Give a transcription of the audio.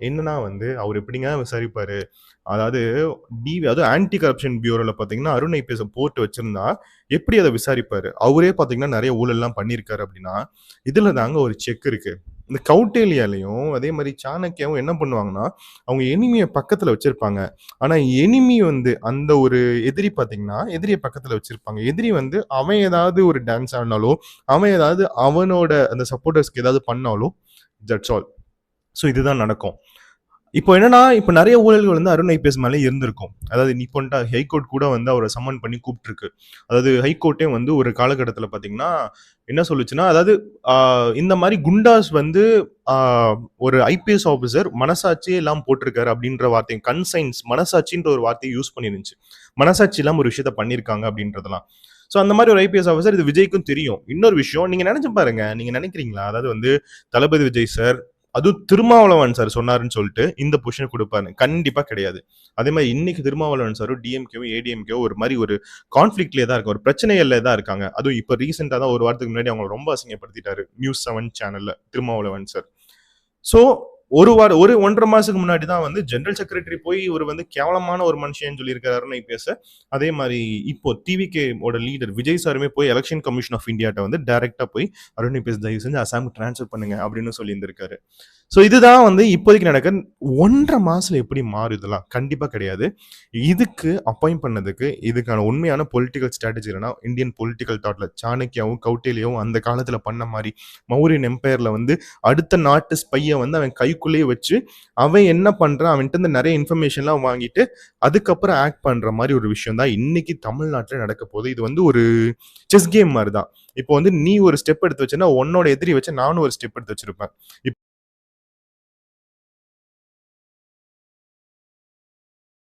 என்னன்னா வந்து அவர் எப்படிங்க விசாரிப்பாரு? அதாவது அதுவும் ஆன்டி கரப்ஷன் பியூரோல பார்த்தீங்கன்னா, அருண் ஐபிஎஸ போட்டு வச்சிருந்தா, எப்படி அத விசாரிப்பாரு? அவரே பார்த்தீங்கன்னா, நெறைய ஊழல்லாம் பண்ணியிருக்காரு அப்படின்னா, இதுல தாங்க ஒரு செக் இருக்கு. இந்த கௌடில்யாலயும், அதே மாரி சாணக்யாவும் என்ன பண்ணுவாங்கன்னா, அவங்க எனிமிய பக்கத்துல வச்சிருப்பாங்க. ஆனா எனிமி வந்து அந்த ஒரு எதிரி பார்த்தீங்கன்னா, எதிரிய பக்கத்துல வச்சிருப்பாங்க. எதிரி வந்து அவன் ஏதாவது ஒரு டான்ஸ் ஆடுனாலோ, அவன் ஏதாவது அவனோட அந்த சப்போர்ட்டர்ஸ்க்கு ஏதாவது பண்ணாலோ, தட்ஸ் ஆல். ஸோ இதுதான் நடக்கும். இப்போ என்னன்னா, இப்ப நெறைய ஊழல்கள் வந்து அருண் ஐபிஎஸ் மேல இருந்திருக்கும். அதாவது இப்போன்ட்டா ஹைகோர்ட் கூட வந்து அவர சம்மன் பண்ணி கூப்ட்டுருக்கு. அதாவது ஹைகோர்ட்டே வந்து ஒரு காலகட்டத்தில பார்த்தீங்கன்னா, என்ன சொல்லுச்சுன்னா, அதாவது ஆ இந்த மாரி குண்டாஸ் வந்து ஆ ஒரு ஐபிஎஸ் ஆபிசர் மனசாட்சியே இல்லாம போட்டிருக்காரு அப்டின்ற வார்த்தை கன்சைன்ஸ் மனசாட்சின்ற ஒரு வார்த்தைய யூஸ் பண்ணிருந்துச்சு. மனசாட்சி இல்லாம ஒரு விஷயத்த பண்ணியிருக்காங்க அப்டின்றதெல்லாம். ஸோ அந்த மாரி ஒரு ஐபிஎஸ் ஆபிசர் இது விஜய்க்கும் தெரியும். இன்னொரு விஷயம் நீங்க நெனச்சு பாருங்க. நீங்க நெனைக்கிறீங்களா? அதாவது வந்து தளபதி விஜய் சார் அதுவும் திருமாவளவன் சார் சொன்னாருன்னு சொல்லிட்டு இந்த பொசிஷன் கொடுப்பாரு கண்டிப்பா கிடையாது. அதே மாதிரி இன்னைக்கு திருமாவளவன் சாரும் டிஎம்கேவோ ஏடிஎம்கேவோ ஒரு மாதிரி ஒரு கான்ஃபிளிக்ட்லேயே தான் இருக்காங்க, ஒரு பிரச்சனைகள்ல தான் இருக்காங்க. அதுவும் இப்போ ரீசெண்டாக தான் ஒரு வாரத்துக்கு முன்னாடி அவங்க ரொம்ப அசிங்கப்படுத்திட்டாரு நியூஸ் 7 சேனல்ல திருமாவளவன் சார். ஸோ ஒரு வாரம் ஒரு 1.5 மாசத்துக்கு முன்னாடி தான் வந்து ஜெனரல் செக்ரட்டரி போய் இவர் வந்து கேவலமான ஒரு மனுஷன் சொல்லியிருக்காருன்னு பேச. அதே மாதிரி இப்போ டிவிகே ஓட லீடர் விஜய் சாருமே போய் எலெக்ஷன் கமிஷன் ஆஃப் இந்தியாட்ட வந்து டைரக்டா போய் அருண் பேச தயவு செஞ்சு அசாம் டிரான்ஸ்ஃபர் பண்ணுங்க அப்படின்னு சொல்லி இருந்திருக்காரு. ஸோ இதுதான் வந்து இப்போதைக்கு நடக்க 1.5 மாசத்துல எப்படி மாறும் இதெல்லாம் கண்டிப்பா கிடையாது. இதுக்கு அப்பாயிண்ட் பண்ணதுக்கு இதுக்கான உண்மையான பொலிட்டிக்கல் ஸ்ட்ராட்டஜி என்னன்னா இந்தியன் பொலிட்டிக்கல் தாட்ல சாணக்கியாவும் கௌட்டில்யாவும் அந்த காலத்துல பண்ண மாதிரி மௌரியன் எம்பையர்ல வந்து அடுத்த நாட்டு ஸ்பையை வந்து அவன் கைக்குள்ளேயே வச்சு அவன் என்ன பண்றான் அவன்கிட்ட இருந்து நிறைய இன்ஃபர்மேஷன்லாம் வாங்கிட்டு அதுக்கப்புறம் ஆக்ட் பண்ற மாதிரி ஒரு விஷயம் தான் இன்னைக்கு தமிழ்நாட்டில் நடக்க போகுது. இது வந்து ஒரு செஸ் கேம் மாதிரி தான். இப்போ வந்து நீ ஒரு ஸ்டெப் எடுத்து வச்சேன்னா உன்னோட எதிரி வச்சு நானும் ஒரு ஸ்டெப் எடுத்து வச்சிருப்பேன்.